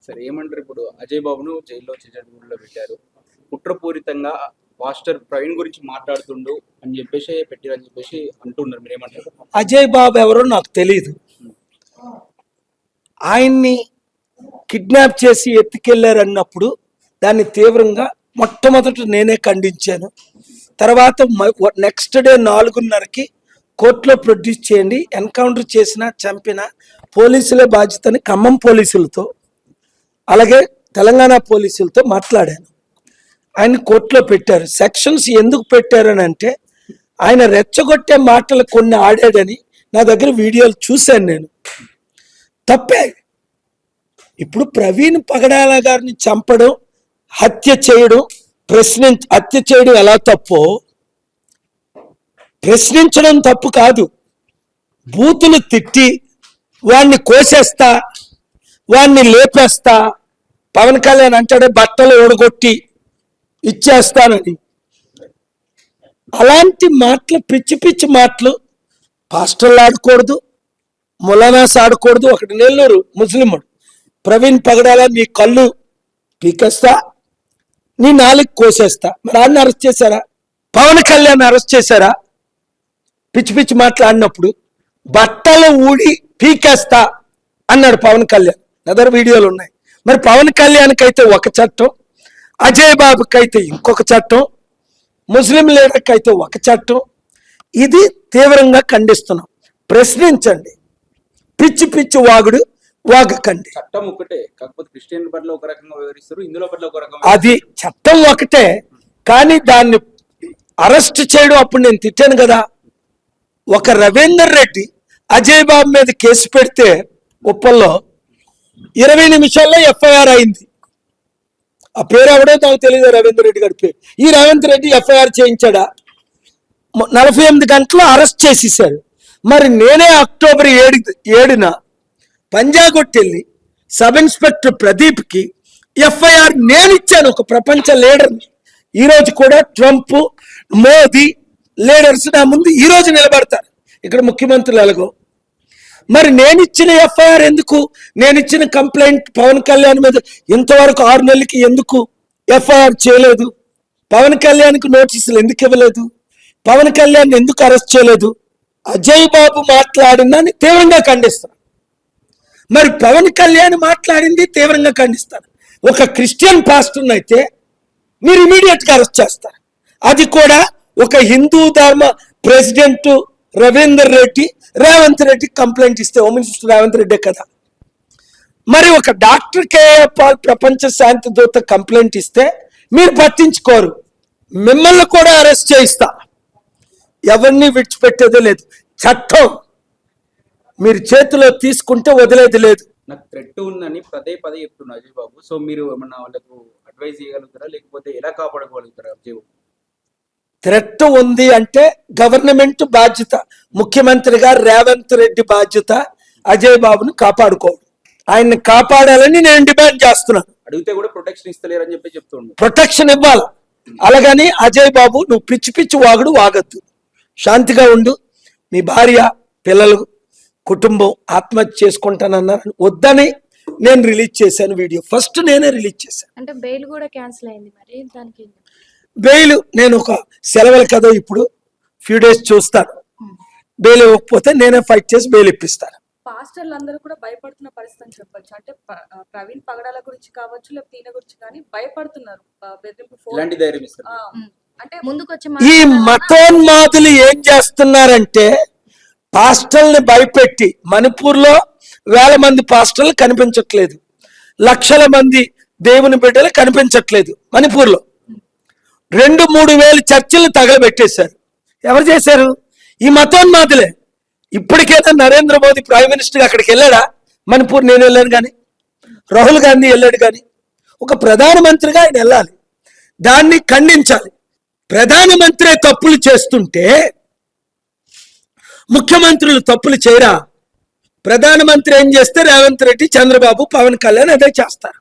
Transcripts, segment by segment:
సరే ఏమంటారు, ఇప్పుడు అజయ్ బాబును జైల్లో చిచ్చడగూడలో పెట్టారు, కుట్రపూరితంగా పాస్టర్ ప్రవీణ్ గురించి మాట్లాడుతుండు అని చెప్పేసి పెట్టారని చెప్పేసి అంటున్నారు, మీరేమంటారు? అజయ్ బాబు ఎవరో నాకు తెలియదు. ఆయన్ని కిడ్నాప్ చేసి ఎత్తుకెళ్లారు అన్నప్పుడు దాన్ని తీవ్రంగా మొట్టమొదట నేనే ఖండించాను. తర్వాత నెక్స్ట్ డే 4:30కి కోర్టులో ప్రొడ్యూస్ చేయండి, ఎన్కౌంటర్ చేసిన చంపిన పోలీసులే బాధ్యతని ఖమ్మం పోలీసులతో అలాగే తెలంగాణ పోలీసులతో మాట్లాడాను. ఆయన కోర్టులో పెట్టారు. సెక్షన్స్ ఎందుకు పెట్టారని అంటే ఆయన రెచ్చగొట్టే మాటలు కొన్ని ఆడాడని నా దగ్గర వీడియోలు చూశాను నేను. తప్పే. ఇప్పుడు ప్రవీణ్ పగడాల గారిని చంపడం, హత్య చేయడం, హత్య చేయడం ఎలా తప్పో ప్రశ్నించడం తప్పు కాదు. బూతులు తిట్టి వాణ్ణి కోసేస్తా, వాణ్ణి లేపేస్తా, పవన్ కళ్యాణ్ అంటాడే బట్టలు ఓడగొట్టి ఇచ్చేస్తానని, అలాంటి మాటలు, పిచ్చి పిచ్చి మాటలు పాస్టర్లు ఆడకూడదు, ములానాస్ ఆడకూడదు. ఒకటి నెల్లూరు ముస్లిముడు ప్రవీణ్ పగడాల నీ కళ్ళు పీకేస్తా, నీ నాలుగు కోసేస్తా. మరి ఆయన అరెస్ట్ చేశారా? పవన్ కళ్యాణ్ అరెస్ట్ చేశారా? పిచ్చి పిచ్చి మాట్లాడినప్పుడు బట్టలు ఊడి పీకేస్తా అన్నాడు పవన్ కళ్యాణ్. అదర్ వీడియోలు ఉన్నాయి. మరి పవన్ కళ్యాణ్కి అయితే ఒక చట్టం, అజయ్ బాబుకి అయితే ఇంకొక చట్టం, ముస్లిం లీడర్కి అయితే ఒక చట్టం. ఇది తీవ్రంగా ఖండిస్తున్నాం. ప్రశ్నించండి, పిచ్చి పిచ్చి వాగుడు వాగకండి. చట్టం ఒకటే, కాకపోతే క్రిస్టియన్ పట్ల ఒక రకంగా వివరిస్తారు, ఇందులో పట్ల ఒక రకంగా. అది చట్టం ఒకటే, కానీ దాన్ని అరెస్ట్ చేయడం అప్పుడు నేను తిట్టాను కదా. ఒక రవీందర్ రెడ్డి అజయ్ బాబు మీద కేసు పెడితే ఉప్పల్లో 20 నిమిషాల్లో ఎఫ్ఐఆర్ అయింది. ఆ పేరు ఎవడో నాకు తెలియదు, రవీందర్ రెడ్డి గారి పేరు. ఈ రేవంత్ రెడ్డి ఎఫ్ఐఆర్ చేయించాడా? 48 గంటలు అరెస్ట్ చేసేసారు. మరి నేనే అక్టోబర్ 7న పంజాగుట్టెళ్ళి సబ్ ఇన్స్పెక్టర్ ప్రదీప్కి ఎఫ్ఐఆర్ నేను ఇచ్చాను, ఒక ప్రపంచ లీడర్ని. ఈరోజు కూడా ట్రంప్, మోదీ లీడర్స్ నా ముందు ఈరోజు నిలబడతారు, ఇక్కడ ముఖ్యమంత్రులు ఎలాగో. మరి నేను ఇచ్చిన ఎఫ్ఐఆర్ ఎందుకు, నేను ఇచ్చిన కంప్లైంట్ పవన్ కళ్యాణ్ మీద ఇంతవరకు 6 నెలలకి ఎందుకు ఎఫ్ఐఆర్ చేయలేదు? పవన్ కళ్యాణ్కి నోటీసులు ఎందుకు ఇవ్వలేదు? పవన్ కళ్యాణ్ ఎందుకు అరెస్ట్ చేయలేదు? అజయ్ బాబు మాట్లాడిందని తీవ్రంగా ఖండిస్తాను. మరి పవన్ కళ్యాణ్ మాట్లాడింది తీవ్రంగా ఖండిస్తాను. ఒక క్రిస్టియన్ పాస్టర్ని అయితే మీరు ఇమీడియట్గా అరెస్ట్ చేస్తారు. అది కూడా ఒక హిందూ ధర్మ ప్రెసిడెంట్ రవీందర్ రెడ్డి రేవంత్ రెడ్డి కంప్లైంట్ ఇస్తే, హోమ్ మినిస్టర్ రేవంత్ రెడ్డే కదా. మరి ఒక డాక్టర్ కేఏ పాల్ ప్రపంచ శాంతి దూత కంప్లైంట్ ఇస్తే మీరు పట్టించుకోరు. మిమ్మల్ని కూడా అరెస్ట్ చేయిస్తా, ఎవరిని విడిచిపెట్టేదే లేదు. చట్టం మీరు చేతిలో తీసుకుంటే వదిలేది లేదు. నాకు థ్రెట్ ఉందని పదే చెప్తున్నా అజయ్ బాబు. సో మీరు ఏమన్నా వాళ్ళకు అడ్వైజ్ చేయగలుగుతారా, లేకపోతే ఎలా కాపాడుకోగలుగుతారా అజయ్ బాబు? థ్రెట్ ఉంది అంటే గవర్నమెంట్ బాధ్యత, ముఖ్యమంత్రిగా రేవంత్ రెడ్డి బాధ్యత అజయ్ బాబును కాపాడుకోవడం. ఆయన్ని కాపాడాలని నేను డిమాండ్ చేస్తున్నాను. అడిగితే కూడా ప్రొటెక్షన్ ఇస్తలేరని చెప్పి చెప్తుండ్రు. ప్రొటెక్షన్ ఇవ్వాలి. అలాగని అజయ్ బాబు నువ్వు పిచ్చి పిచ్చి వాగుడు వాగద్దు, శాంతిగా ఉండు. మీ భార్య, పిల్లలు, కుటుంబం ఆత్మహత్య చేసుకుంటానన్నారు, వద్దని నేను రిలీజ్ చేశాను వీడియో. ఫస్ట్ నేనే రిలీజ్ చేశాను. అంటే బెయిల్ కూడా క్యాన్సిల్ అయింది. మరి దానికి బెయిల్ నేను ఒక సెలవులు కదా, ఇప్పుడు ఫ్యూ డేస్ చూస్తాను. బెయిల్ ఇవ్వకపోతే నేనే ఫైట్ చేసి బెయిల్ ఇప్పిస్తాను. పాస్టర్లు అందరూ కూడా భయపడుతున్న పరిస్థితి అని చెప్పొచ్చు. అంటే ప్రవీణ్ పగడాల గురించి కావచ్చు, లేకపోతే ఈయన గురించి కానీ భయపడుతున్నారు. అంటే ముందుకు వచ్చి ఈ మతోన్మాదులు ఏం చేస్తున్నారంటే పాస్టర్ని భయపెట్టి, మణిపూర్లో 1000 మంది పాస్టర్లు కనిపించట్లేదు, లక్షల మంది దేవుని బిడ్డలు కనిపించట్లేదు. మణిపూర్లో 2-3 వేలు చర్చిలు తగలబెట్టేశారు. ఎవరు చేశారు? ఈ మతోన్మాదులే. ఇప్పటికైనా నరేంద్ర మోదీ ప్రైమ్ మినిస్టర్ అక్కడికి వెళ్ళాడా? మణిపూర్ నేను వెళ్ళాను కానీ, రాహుల్ గాంధీ వెళ్ళాడు కానీ. ఒక ప్రధానమంత్రిగా ఆయన వెళ్ళాలి, దాన్ని ఖండించాలి. ప్రధానమంత్రి తప్పులు చేస్తుంటే ముఖ్యమంత్రులు తప్పులు చేయరా? ప్రధానమంత్రి ఏం చేస్తే రేవంత్ రెడ్డి, చంద్రబాబు, పవన్ కళ్యాణ్ అదే చేస్తారు.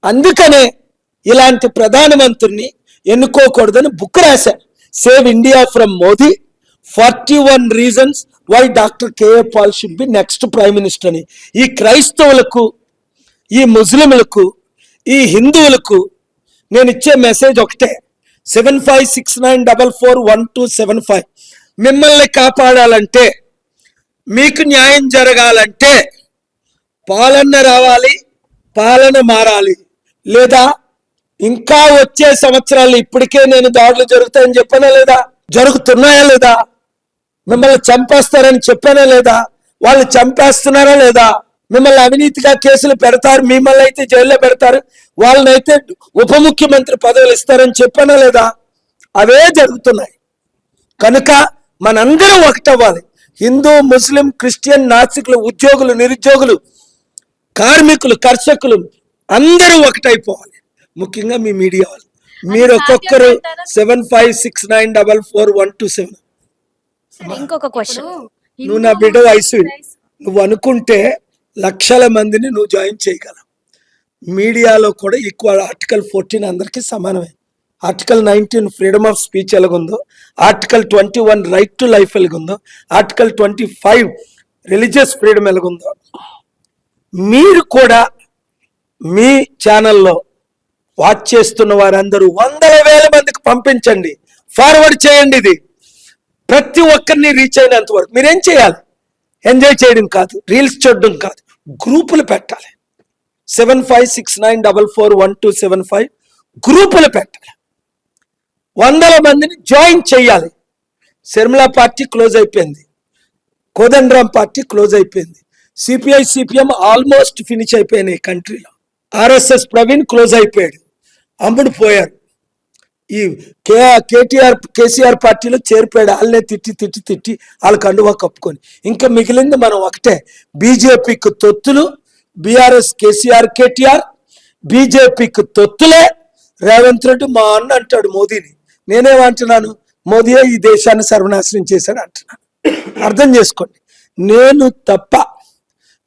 అందుకనే ఇలాంటి ప్రధానమంత్రిని ఎన్నుకోకూడదని బుక్ రాశారు, save India from Modi, 41 reasons why doctor KA Paul should be next prime minister అని. ఈ క్రైస్తవులకు ఈ ముస్లింలకు, ఈ హిందువులకు నేను ఇచ్చే మెసేజ్ ఒకటే, 7569441275. మిమ్మల్ని కాపాడాలంటే, మీకు న్యాయం జరగాలంటే పాలన రావాలి, పాలన మారాలి. లేదా ఇంకా వచ్చే సంవత్సరాలు, ఇప్పటికే నేను దాడులు జరుగుతాయని చెప్పానా లేదా? జరుగుతున్నాయా లేదా? మిమ్మల్ని చంపేస్తారని చెప్పానా లేదా? వాళ్ళు చంపేస్తున్నారా లేదా? మిమ్మల్ని అవినీతిగా కేసులు పెడతారు, మిమ్మల్ని అయితే జైల్లో పెడతారు, వాళ్ళనైతే ఉప ముఖ్యమంత్రి పదవులు ఇస్తారని చెప్పానా లేదా? అవే జరుగుతున్నాయి. కనుక మనందరం ఒకటవ్వాలి. హిందూ, ముస్లిం, క్రిస్టియన్, నాస్తికులు, ఉద్యోగులు, నిరుద్యోగులు, కార్మికులు, కర్షకులు అందరూ ఒకటైపోవాలి. ముఖ్యంగా మీ మీడియా వాళ్ళు. మీరు ఒక్కొక్కరు 7569441275. ఇంకొక క్వశ్చన్, నువ్వు నా బిడ్డ వయసు, నువ్వు అనుకుంటే లక్షల మందిని నువ్వు జాయిన్ చేయగలవు. మీడియాలో కూడా ఈక్వల్. ఆర్టికల్ 14 అందరికీ సమానమే. ఆర్టికల్ 19 ఫ్రీడమ్ ఆఫ్ స్పీచ్ ఎలాగుందో, ఆర్టికల్ 21 రైట్ టు లైఫ్ ఎలాగుందో, ఆర్టికల్ 25 రిలీజియస్ ఫ్రీడమ్ ఎలాగుందో, మీరు కూడా మీ ఛానల్లో వాచ్ చేస్తున్న వారందరూ 100,000 మందికి పంపించండి, ఫార్వర్డ్ చేయండి. ఇది ప్రతి ఒక్కరిని రీచ్ అయినంత వరకు మీరేం చేయాలి? ఎంజాయ్ చేయడం కాదు, రీల్స్ చూడడం కాదు, గ్రూపులు పెట్టాలి. 7569441275 గ్రూపులు పెట్టాలి. 100 మందిని జాయిన్ చేయాలి. శర్మిల పార్టీ క్లోజ్ అయిపోయింది, కోదండరాం పార్టీ క్లోజ్ అయిపోయింది, సిపిఐ సిపిఎం ఆల్మోస్ట్ ఫినిష్ అయిపోయినాయి కంట్రీలో. ఆర్ఎస్ఎస్ ప్రవీణ్ క్లోజ్ అయిపోయాడు, అమ్ముడు పోయారు. ఈ కేసీఆర్ పార్టీలో చేరిపోయాడు, వాళ్ళనే తిట్టి వాళ్ళ కండువా కప్పుకొని. ఇంకా మిగిలింది మనం ఒకటే, బీజేపీకి తొత్తులు, బీఆర్ఎస్ కేసీఆర్ కేటీఆర్, బీజేపీకి తొత్తులే. రేవంత్ రెడ్డి మా అన్న అంటాడు మోదీని, నేనేమంటున్నాను? మోదీయే ఈ దేశాన్ని సర్వనాశనం చేశాడు అంటున్నాను. అర్థం చేసుకోండి, నేను తప్ప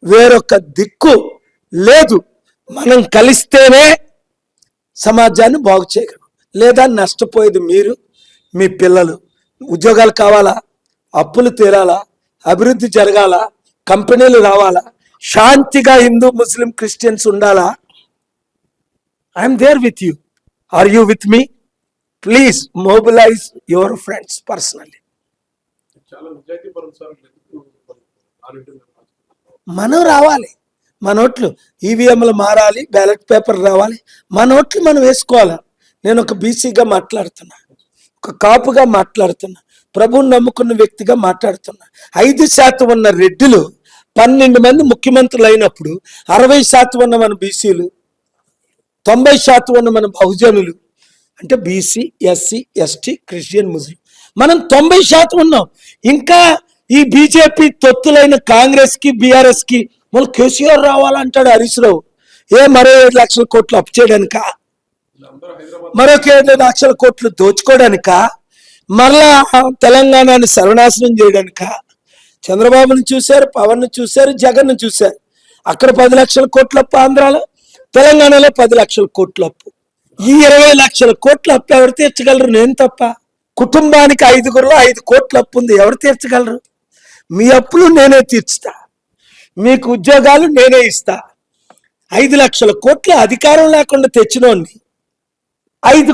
వేరొక దిక్కు లేదు. మనం కలిస్తేనే సమాజాన్ని బాగు చేయగలం. లేదా నష్టపోయేది మీరు, మీ పిల్లలు. ఉద్యోగాలు కావాలా, అప్పులు తీరాలా, అభివృద్ధి జరగాల, కంపెనీలు రావాలా, శాంతిగా హిందూ, ముస్లిం, క్రిస్టియన్స్ ఉండాలా? I'm there with you. Are you with me? Please mobilize your friends personally. మనం రావాలి, మన ఓట్లు ఈవీఎంలు మారాలి, బ్యాలెట్ పేపర్ రావాలి, మన ఓట్లు మనం వేసుకోవాలి. నేను ఒక బీసీగా మాట్లాడుతున్నా, ఒక కాపుగా మాట్లాడుతున్నా, ప్రభువుని నమ్ముకున్న వ్యక్తిగా మాట్లాడుతున్నా. 5% ఉన్న రెడ్డిలు 12 మంది ముఖ్యమంత్రులు అయినప్పుడు 60% ఉన్న మన బీసీలు, 90% ఉన్న మన బహుజనులు, అంటే బీసీ, ఎస్సీ, ఎస్టీ, క్రిస్టియన్, ముస్లిం, మనం 90% ఉన్నాం. ఇంకా ఈ బీజేపీ తొత్తులైన కాంగ్రెస్ కి, బీఆర్ఎస్ కి మళ్ళీ కేసీఆర్ రావాలంటాడు హరీష్ రావు. మరో 7 లక్షల కోట్లు అప్పు చేయడానిక, మరొక 7 లక్షల కోట్లు దోచుకోవడానిక, మరలా తెలంగాణని సర్వనాశనం చేయడానిక? చంద్రబాబుని చూశారు, పవన్ చూశారు, జగన్ చూశారు. అక్కడ 10 లక్షల కోట్ల అప్పు ఆంధ్రాలో, తెలంగాణలో 10 లక్షల కోట్ల అప్పు. ఈ 20 లక్షల కోట్ల అప్పు ఎవరు తీర్చగలరు? నేను తప్ప. కుటుంబానికి 5గురిలో 5 కోట్ల అప్పు ఉంది, ఎవరు తీర్చగలరు? మీ అప్పులు నేనే తీర్చుతా, మీకు ఉద్యోగాలు నేనే ఇస్తా. 5 లక్షల కోట్ల అధికారం లేకుండా తెచ్చినోండి 5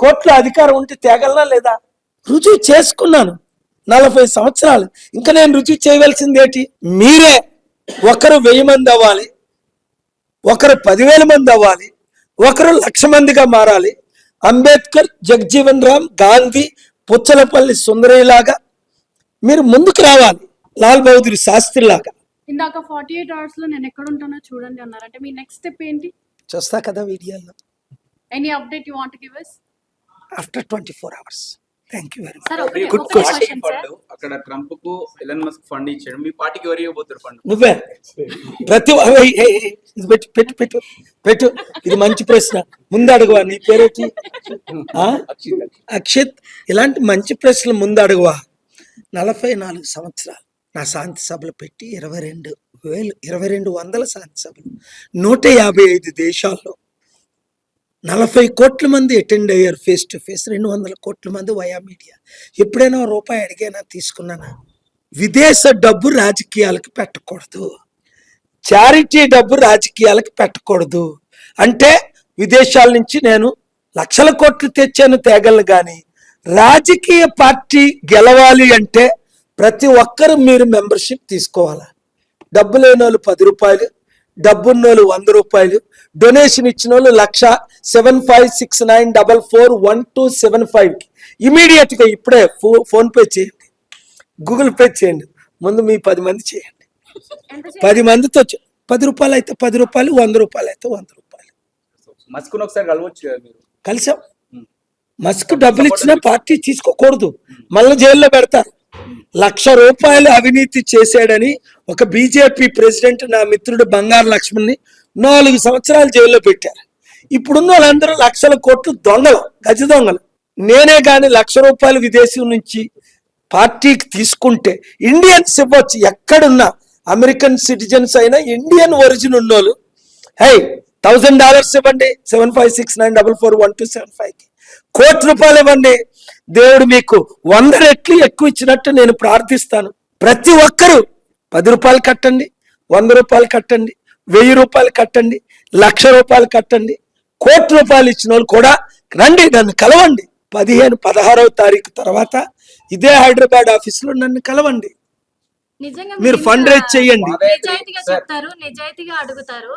కోట్ల అధికారం ఉంటే తేగలనా లేదా? రుజువు చేసుకున్నాను 40 సంవత్సరాలు. ఇంకా నేను రుజువు చేయవలసింది ఏంటి? మీరే. ఒకరు 1000 మంది అవ్వాలి, ఒకరు 10,000 మంది అవ్వాలి, ఒకరు 1,00,000 మందిగా మారాలి. అంబేద్కర్, జగజీవన్ రామ్, గాంధీ, పుచ్చలపల్లి సుందరయ్యలాగా మీరు ముందుకు రావాలి, లాల్ బహదూర్ శాస్త్రి లాగా. ఇందాక 48 అవర్స్ లో నేను ఎక్కడ ఉంటానో చూడండి అన్నారు. అంటే మీ నెక్స్ట్ స్టెప్ ఏంటి? చూస్తా కదా వీడియోలో. Any update you want to give us after 24 hours. Thank you very much. Sir party Good question. Fund అక్కడ ట్రంప్ కు ఎలన్ మస్క్ ఫండ్ ఇచ్చాడు, మీ పార్టీకి ఎవరు ఇవ్వబోతారు ఫండ్? నువ్వే ప్రతి ఇది పెట్టు పెట్టు పెట్టు పెట్టు. ఇది మంచి ప్రశ్న, ముందు అడుగువా. నీ పేరేంటి? అక్షిత్. ఇలాంటి మంచి ప్రశ్నలు ముందు అడుగువా. 44 సంవత్సరాలు నా శాంతి సభలు పెట్టి 2200 శాంతి సభలు 155 దేశాల్లో 40 కోట్ల మంది అటెండ్ అయ్యారు ఫేస్ టు ఫేస్, 200 కోట్ల మంది వయా మీడియా. ఎప్పుడైనా రూపాయి అడిగైనా తీసుకున్నానా? విదేశ డబ్బు రాజకీయాలకు పెట్టకూడదు. చారిటీ డబ్బు రాజకీయాలకు పెట్టకూడదు అంటే విదేశాల నుంచి నేను లక్షల కోట్లు తెచ్చాను తేగలను కానీ రాజకీయ పార్టీ గెలవాలి అంటే ప్రతి ఒక్కరు మీరు మెంబర్షిప్ తీసుకోవాలి. డబ్బు లేని వాళ్ళు 10 రూపాయలు, డబ్బున్న వాళ్ళు 100 రూపాయలు, డొనేషన్ ఇచ్చిన వాళ్ళు 1,7569441275కి ఇమీడియట్గా ఇప్పుడే ఫోన్పే చేయండి, గూగుల్ పే చేయండి. ముందు మీ 10 మంది చేయండి. 10 మందితో 10 రూపాయలు అయితే 10 రూపాయలు, 100 రూపాయలు అయితే 100 రూపాయలు. మస్కును ఒకసారి కలవచ్చు కదా మీరు. కలిసాం. మస్క్ డబ్బులు ఇచ్చినా పార్టీ తీసుకోకూడదు, మళ్ళీ జైల్లో పెడతారు. 1,00,000 రూపాయలు అవినీతి చేశాడని ఒక బీజేపీ ప్రెసిడెంట్ నా మిత్రుడు బంగారు లక్ష్మణ్ని 4 సంవత్సరాలు జైల్లో పెట్టారు. ఇప్పుడున్న వాళ్ళందరూ లక్షల కోట్లు దొంగలు, గజ దొంగలు. నేనే కానీ 1,00,000 రూపాయలు విదేశీ నుంచి పార్టీకి తీసుకుంటే ఇండియన్స్ ఇవ్వచ్చు, ఎక్కడున్నా అమెరికన్ సిటిజన్స్ అయినా ఇండియన్ ఒరిజిన్ ఉన్నోళ్ళు $1,000 ఇవ్వండి 7569441275కి, ₹1,00,000 ఇవ్వండి. దేవుడు మీకు 100 రెట్లు ఎక్కువ ఇచ్చినట్టు నేను ప్రార్థిస్తాను. ప్రతి ఒక్కరూ 10 రూపాయలు కట్టండి, 100 రూపాయలు కట్టండి, 1000 రూపాయలు కట్టండి, 1,00,000 రూపాయలు కట్టండి. ₹1,00,000 ఇచ్చిన వాళ్ళు కూడా రండి, నన్ను కలవండి. 15-16వ తారీఖు తర్వాత ఇదే హైదరాబాద్ ఆఫీసులో నన్ను కలవండి. నిజంగా మీరు ఫండ్ రైజ్ చేయండి. నిజాయితీగా చెప్తారు, నిజాయితీగా అడుగుతారు.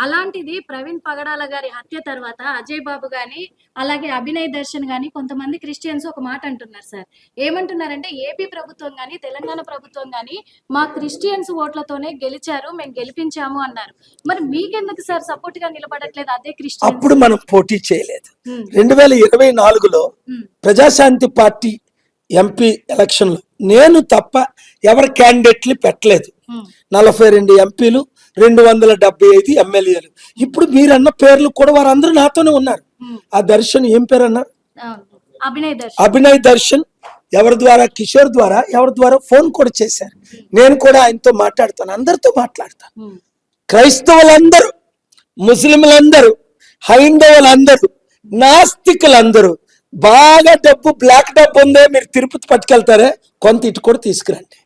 అలాంటిది ప్రవీణ్ పగడాల గారి హత్య తర్వాత అజయ్ బాబు గాని అలాగే అభినయ్ దర్శన్ గాని కొంతమంది క్రిస్టియన్స్ ఒక మాట అంటున్నారు సార్. ఏమంటున్నారంటే ఏపీ ప్రభుత్వం గాని తెలంగాణ ప్రభుత్వం గాని మా క్రిస్టియన్స్ ఓట్లతోనే గెలిచారు, మేము గెలిపించాము అన్నారు. మరి మీకెందుకు సార్ సపోర్ట్ గా నిలబడట్లేదు అదే క్రిస్టియన్? అప్పుడు మనం పోటీ చేయలేదు. 2024లో ప్రజాశాంతి పార్టీ ఎంపీ ఎలక్షన్లో నేను తప్ప ఎవరి క్యాండిడేట్లు పెట్టలేదు. 42 ఎంపీలు, 275 ఎమ్మెల్యేలు. ఇప్పుడు మీరన్న పేర్లు కూడా వారందరూ నాతోనే ఉన్నారు. ఆ దర్శన్ ఏం పేరు అన్నారు? అభినయ్ దర్శన్. ఎవరి ద్వారా? కిషోర్ ద్వారా. ఎవరి ద్వారా? ఫోన్ కూడా చేశారు. నేను కూడా ఆయనతో మాట్లాడతాను, అందరితో మాట్లాడతాను. క్రైస్తవులందరూ, ముస్లింలందరూ, హైందవులందరూ, నాస్తికులందరూ బాగా డబ్బు, బ్లాక్ డబ్బు ఉందే మీరు తిరుపతి పట్టుకెళ్తారే, కొంత ఇటు కూడా తీసుకురండి.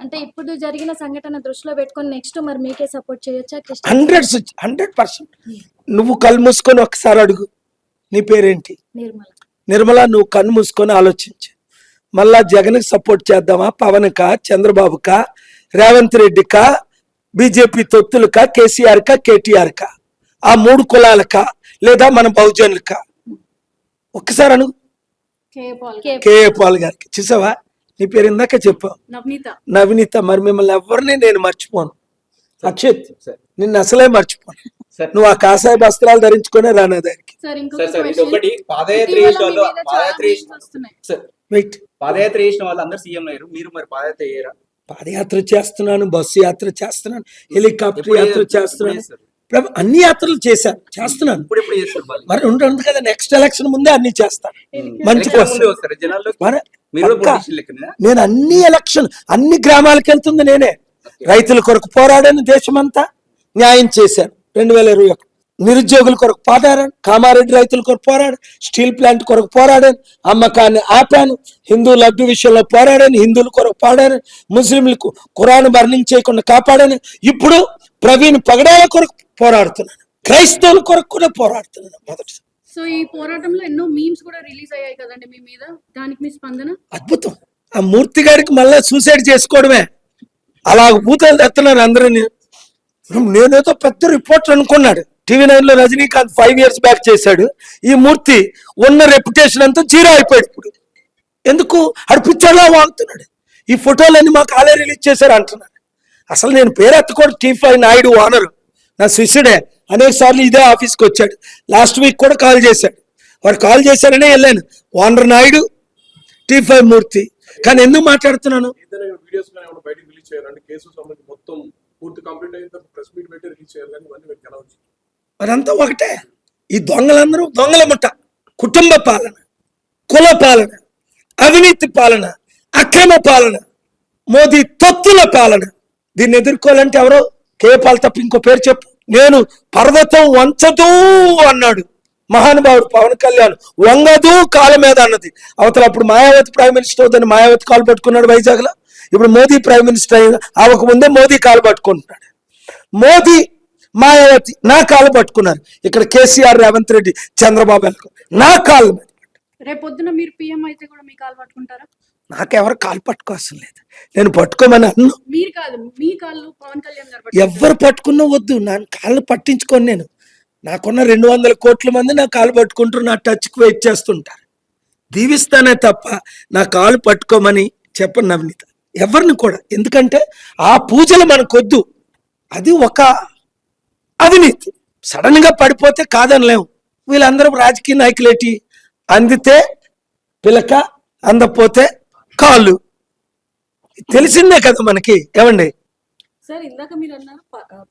అంటే ఇప్పుడు జరిగిన సంఘటన దృష్టిలో పెట్టుకొని నెక్స్ట్ మరి మీకే సపోర్ట్ చేయొచ్చా? 100%. నువ్వు కళ్ళు మూసుకొని ఒకసారి అడుగు, నీ పేరేంటి? నిర్మల. నువ్వు కన్ను మూసుకొని ఆలోచించు. మళ్ళా జగన్కి సపోర్ట్ చేద్దామా, పవన్కా, చంద్రబాబుకా, రేవంత్ రెడ్డికా, బీజేపీ తొత్తులకా, కేసీఆర్కా, కేటీఆర్కా, ఆ 3 కులాలకా, లేదా మన బహుజనులకా? ఒక్కసారి అను. కేఏ పాల్ గారికి. చూసావా, నీ పేరు ఇందాక చెప్పావు, నవనీత. మరి మిమ్మల్ని ఎవరిని నేను మర్చిపోను. అక్షిత్, నిన్ను అసలే మర్చిపోను. నువ్వు ఆ కాషాయ వస్త్రాలు ధరించుకునే రానా దానికి. పాదయాత్ర చేసిన వాళ్ళు అందరూ సీఎం అయ్యారు, మీరు మరి పాదయాత్ర అయ్యారా? పాదయాత్ర చేస్తున్నాను, బస్సు యాత్ర చేస్తున్నాను, హెలికాప్టర్ యాత్ర చేస్తున్నాను, అన్ని యాత్రలు చేస్తున్నాను. మరి ఉంటుంది కదా, నెక్స్ట్ ఎలక్షన్ ముందే అన్ని చేస్తాను. మంచి నేను అన్ని ఎలక్షన్, అన్ని గ్రామాలకు వెళ్తుంది నేనే. రైతుల కొరకు పోరాడాను, దేశమంతా న్యాయం చేశాను. 2021 నిరుద్యోగుల కొరకు పోరాడాను, కామారెడ్డి రైతుల కొరకు పోరాడాను, స్టీల్ ప్లాంట్ కొరకు పోరాడాను, అమ్మకాన్ని ఆపాను, హిందూ లడ్డు విషయంలో పోరాడాను, హిందువుల కొరకు పోరాడాను, ముస్లింలకు ఖురాన్ బర్నింగ్ చేయకుండా కాపాడాను. ఇప్పుడు ప్రవీణ్ పగడాల కొరకు పోరాడుతున్నాను, క్రైస్తవుల కొరకు కూడా పోరాడుతున్నాను. మొదటి సో ఈ పోరాటంలో ఎన్నో మీమ్స్ కూడా రిలీజ్ అయ్యాయి కదండి మీ మీద, దానికి మీ స్పందన? అద్భుతం. ఆ మూర్తి గారికి మళ్ళీ సూసైడ్ చేసుకోవడమే, అలా భూతాలు తెస్తున్నారు అందరూ. నేనేదో పెద్ద రిపోర్టర్ అనుకున్నాడు. TV9లో రజనీకాంత్ 5 years బ్యాక్ చేశాడు. ఈ మూర్తి ఉన్న రెప్యుటేషన్ అంతా జీరో అయిపోయాడు. ఇప్పుడు ఎందుకు అడు పిక్చర్లో వాడుతున్నాడు. ఈ ఫోటోలన్నీ మాకు ఆలే రిలీజ్ చేశారు అంటున్నాడు. అసలు నేను పేరు ఎత్తకూడదు. T5 నాయుడు ఓనరు, నా శిష్యుడే. అనేక సార్లు ఇదే ఆఫీస్కి వచ్చాడు. లాస్ట్ వీక్ కూడా కాల్ చేశాడు. వారు కాల్ చేశారనే వెళ్ళాను. ఓనర్ నాయుడు, T5 మూర్తి. కానీ ఎందుకు మాట్లాడుతున్నాను? అదంతా ఒకటే. ఈ దొంగలందరూ దొంగల ముఠ, కుటుంబ పాలన, కుల పాలన, అవినీతి పాలన, అక్రమ పాలన, మోదీ తొత్తుల పాలన. దీన్ని ఎదుర్కోవాలంటే ఎవరో కేపాల్ తప్ప ఇంకో పేరు చెప్పు. నేను పర్వతం వంచదు అన్నాడు మహానుభావుడు పవన్ కళ్యాణ్. వంగదు కాళ్ళ మీద అన్నది. అవతల అప్పుడు మాయావతి ప్రైమ్ మినిస్టర్ అవుతుంది, మాయావతి కాలు పట్టుకున్నాడు వైజాగ్లో. ఇప్పుడు మోదీ ప్రైమ్ మినిస్టర్ అవ్వక ముందే మోదీ కాలు పట్టుకుంటున్నాడు. మోదీ, మాయావతి నా కాళ్ళు పట్టుకున్నారు. ఇక్కడ కేసీఆర్, రేవంత్ రెడ్డి, చంద్రబాబు నా కాళ్ళు మీద. రేపొద్దున మీరు పిఎం అయితే కూడా మీ కాలు పట్టుకుంటారా? నాకెవరు కాలు పట్టుకోవాల్సిన లేదు, నేను పట్టుకోమని అన్ను. మీరు కాదు, మీ కాళ్ళు పవన్ కళ్యాణ్ గారు ఎవరు పట్టుకున్నా వద్దు, నా కాళ్ళు పట్టించుకొని నేను. నాకున్న 200 కోట్ల మంది నా కాలు పట్టుకుంటూ నా టచ్కి వెయిట్ చేస్తుంటారు. దీవిస్తానే తప్ప నా కాలు పట్టుకోమని చెప్పను నవనీత ఎవరిని కూడా. ఎందుకంటే ఆ పూజలు మనకొద్దు, అది ఒక అవినీతి. సడన్ గా పడిపోతే కాదనలేము. వీళ్ళందరూ రాజకీయ నాయకులేటి, అందితే పిలక, అందపోతే కాళ్ళు, తెలిసిందే కదా మనకి. ఏమండి సార్, ఇందాక మీరు అన్నారు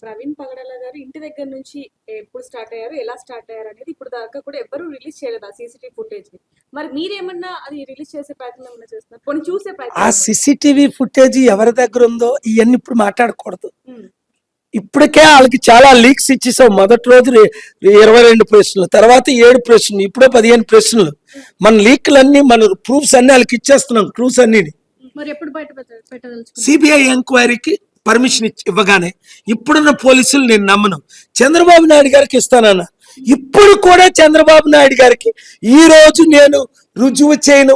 ప్రవీణ్ పగడాల గారు ఇంటి దగ్గర నుంచి ఎప్పుడు స్టార్ట్ అయ్యారు, ఎలా స్టార్ట్ అయ్యారు అనేది ఇప్పుడు దాకా కూడా ఎవరు రిలీజ్ చేయలేదు ఆ సీసీటీవీ ఫుటేజ్ ని. మరి మీరేమన్నా అది రిలీజ్ చేసే ప్రయత్నం ఏమన్నా చేస్తున్నారు? కొన్ని చూసే ఆ ప్రయత్నం. సిసిటివి ఫుటేజ్ ఎవరి దగ్గర ఉందో ఇవన్నీ ఇప్పుడు మాట్లాడకూడదు. ఇప్పటికే వాళ్ళకి చాలా లీక్స్ ఇచ్చేసాం. మొదటి రోజు 22 ప్రశ్నలు, తర్వాత 7 ప్రశ్నలు, ఇప్పుడే 15 ప్రశ్నలు. మన లీక్లన్నీ, మన ప్రూఫ్స్ అన్ని వాళ్ళకి ఇచ్చేస్తున్నాం, క్లూస్ అన్ని. మరి ఎప్పుడు బయట పెట్టదలుచుకున్నారు? సిబిఐ ఎంక్వైరీకి పర్మిషన్ ఇవ్వగానే ఇప్పుడున్న పోలీసులు నేను నమ్మను. చంద్రబాబు నాయుడు గారికి ఇస్తానన్నా, ఇప్పుడు కూడా చంద్రబాబు నాయుడు గారికి ఈ రోజు నేను రుజువు చేయను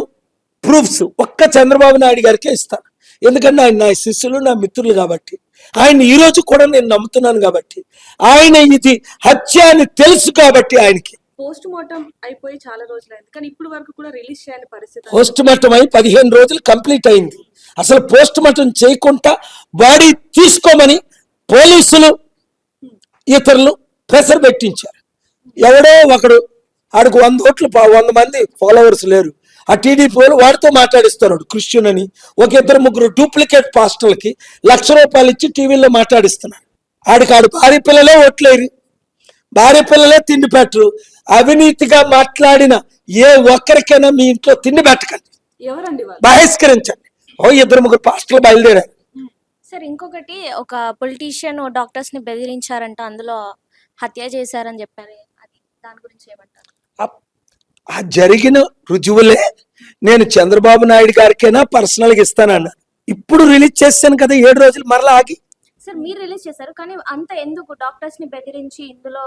ప్రూఫ్స్ ఒక్క చంద్రబాబు నాయుడు గారికే ఇస్తాను. ఎందుకంటే ఆయన నా శిష్యులు, నా మిత్రులు కాబట్టి. ఆయన ఈ రోజు కూడా నేను నమ్ముతున్నాను కాబట్టి. ఆయన ఇది హత్య అని తెలుసు కాబట్టి ఆయనకి. పోస్ట్ మార్టం అయిపోయి చాలా రోజులైంది, కానీ ఇప్పుడు వరకు కూడా రిలీజ్ చేయని పరిస్థితి. పోస్ట్ మార్టం అయి 15 రోజులు కంప్లీట్ అయింది. అసలు పోస్ట్ మార్టం చేయకుండా బాడీ తీసుకోమని పోలీసులు, ఇతరులు ప్రెషర్ పెట్టించారు. ఎవడో ఒకడు, ఆడికి 100 ఓట్లు, 100 మంది ఫాలోవర్స్ లేరు. ఆ టీడీపీ వాళ్ళు వాడితో మాట్లాడిస్తున్నాడు క్రిస్టియన్ అని. ఒక 2-3 డూప్లికేట్ పాస్టర్లకి ₹1,00,000 ఇచ్చి టీవీలో మాట్లాడిస్తున్నారు. ఆడి భార్య పిల్లలే ఓట్లేరు, భార్య పిల్లలే తిండి పెట్టరు. అవినీతిగా మాట్లాడిన ఏ ఒక్కరికైనా మీ ఇంట్లో తిండి పెట్టకండి, ఎవరండి వాళ్ళు? బహిష్కరించండి. 2-3 పాస్టర్లు బయలుదేరారు. సార్, ఇంకొకటి, ఒక పొలిటీషియన్ డాక్టర్స్ ని బెదిరించారంట, అందులో హత్య చేశారని చెప్పారు. అది దాని గురించి ఏమంటారు? ఆ జరిగిన రుజువులే నేను చంద్రబాబు నాయుడు గారికైనా పర్సనల్ గా ఇస్తానన్నా. ఇప్పుడు రిలీజ్ చేస్తాను కదా 7 రోజులు, మరలా ఆగి. సార్, మీరు రిలీజ్ చేశారు, కానీ అంత ఎందుకు డాక్టర్స్ ని బెదిరించి ఇందులో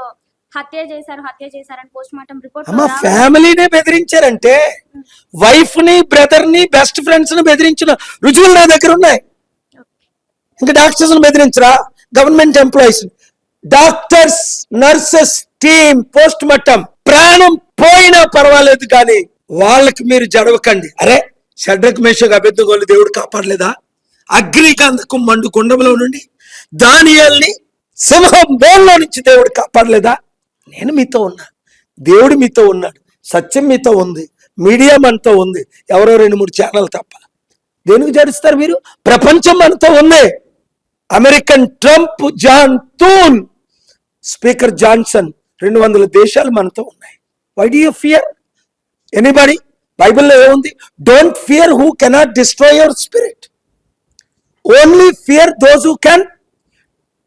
హత్య చేశారని పోస్ట్ మార్టం రిపోర్ట్? అమ్మ, ఫ్యామిలీనే బెదిరించారంటే, వైఫ్ ని, బ్రదర్ ని, బెస్ట్ ఫ్రెండ్స్ ని బెదిరించిన రుజువులు నా దగ్గర ఉన్నాయి. ఇంకా డాక్టర్స్ ని బెదిరించరా? Government employees, doctors, nurses, team, post mortem, ప్రాణం పోయినా పర్వాలేదు కానీ వాళ్ళకి మీరు జడవకండి. అరే, షడ్రక్ మేషక్ అబేద్నెగోలు దేవుడు కాపాడలేదా? అగ్నికందకం మండు గుండంలో నుండి దానియేలుని సింహం బోన్లో నుంచి దేవుడు కాపాడలేదా? నేను మీతో ఉన్నా, దేవుడు మీతో ఉన్నాడు, సత్యం మీతో ఉంది, మీడియా మనతో ఉంది, ఎవరో 2-3 ఛానల్ తప్ప. దేనికి జడుస్తారు మీరు? ప్రపంచం మనతో ఉంది. American Trump, John Thune, speaker Johnson, 200 దేశాలు మనతో ఉన్నాయి. Why do you fear anybody? బైబిల్లో ఏముంది? Don't fear who cannot destroy your spirit, only fear those who can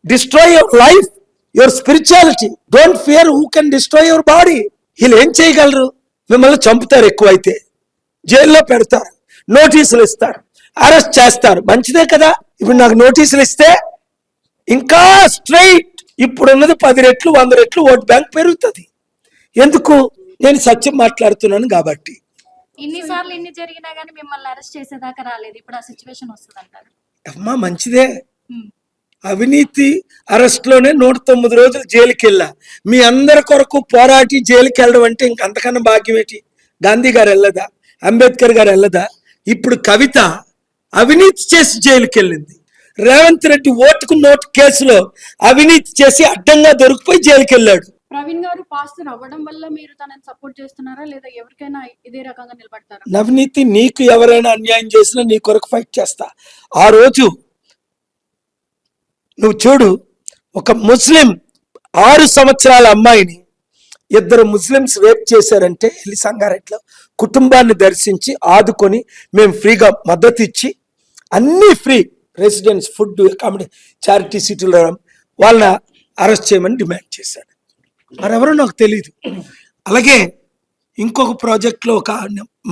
destroy your life, your spirituality. Don't fear who can destroy your body. వీళ్ళు ఏం చేయగలరు? మిమ్మల్ని చంపుతారు, ఎక్కువైతే జైల్లో పెడతారు, నోటీసులు ఇస్తారు, అరెస్ట్ చేస్తారు. మంచిదే కదా. ఇప్పుడు నాకు నోటీసులు ఇస్తే ఇంకా స్ట్రైట్ ఇప్పుడున్నది 10 రెట్లు 100 రెట్లు ఓట్ బ్యాంక్ పెరుగుతుంది. ఎందుకు? నేను సత్యం మాట్లాడుతున్నాను కాబట్టి. ఇన్నిసార్లు ఇన్ని జరిగినా గానీ మిమ్మల్ని అరెస్ట్ చేసేదాకా రాలేదు. ఇప్పుడు ఆ సిచ్యువేషన్ వస్తుంది అంటారు. అమ్మా, మంచిదే. అవినీతి అరెస్ట్ లోనే 109 రోజులు జైలుకి వెళ్ళా. మీ అందరి కొరకు పోరాటి జైలుకి వెళ్ళడం అంటే ఇంకంతకన్నా భాగ్యం ఏంటి? గాంధీ గారు వెళ్ళదా? అంబేద్కర్ గారు వెళ్ళదా? ఇప్పుడు కవిత అవినీతి చేసి జైలుకి వెళ్ళింది. రేవంత్ రెడ్డి ఓటుకు నోటు కేసులో అవినీతి చేసి అడ్డంగా దొరికిపోయి జైలుకి వెళ్ళాడు. ప్రవీణ్ గారు పాస్టర్ అవ్వడం వల్ల మీరు తనని సపోర్ట్ చేస్తున్నారా, లేదా ఎవరికైనా ఇదే రకంగా నిలబడతారా? నవనీతి, నీకు ఎవరైనా అన్యాయం చేసినా నీ కొరకు ఫైట్ చేస్తా. ఆ రోజు నువ్వు చూడు, ఒక ముస్లిం 6 సంవత్సరాల అమ్మాయిని 2 ముస్లిమ్స్ రేప్ చేశారంటే వెళ్ళి సంగారెడ్డిలో కుటుంబాన్ని దర్శించి ఆదుకొని మేము ఫ్రీగా మద్దతు ఇచ్చి అన్నీ free, residence, food, accommodation, charity సీట్లు వాళ్ళని అరెస్ట్ చేయమని డిమాండ్ చేశాడు. మరెవరో నాకు తెలియదు. అలాగే ఇంకొక ప్రాజెక్ట్లో ఒక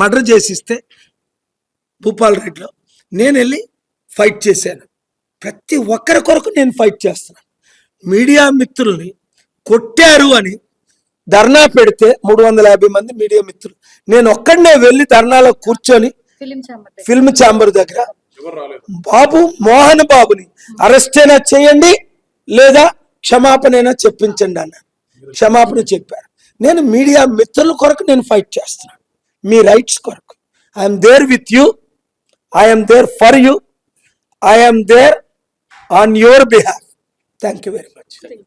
మర్డర్ చేసిస్తే భూపాల్ రెడ్డిలో నేను వెళ్ళి ఫైట్ చేశాను. ప్రతి ఒక్కరి కొరకు నేను ఫైట్ చేస్తున్నాను. మీడియా మిత్రుల్ని కొట్టారు అని ధర్నా పెడితే 350 మంది మీడియా మిత్రులు, నేను ఒక్కడనే వెళ్ళి ధర్నాలో కూర్చొని ఫిలిం ఛాంబర్ ఫిల్మ్ ఛాంబర్ దగ్గర బాబు మోహన్ బాబుని అరెస్ట్ అయినా చేయండి లేదా క్షమాపణైనా చెప్పించండి అన్న. క్షమాపణ చెప్పారు. నేను మీడియా మిత్రుల కొరకు నేను ఫైట్ చేస్తున్నాను, మీ రైట్స్ కొరకు. I'm there with you, I'm there for you, I'm there on your behalf. Thank you very much.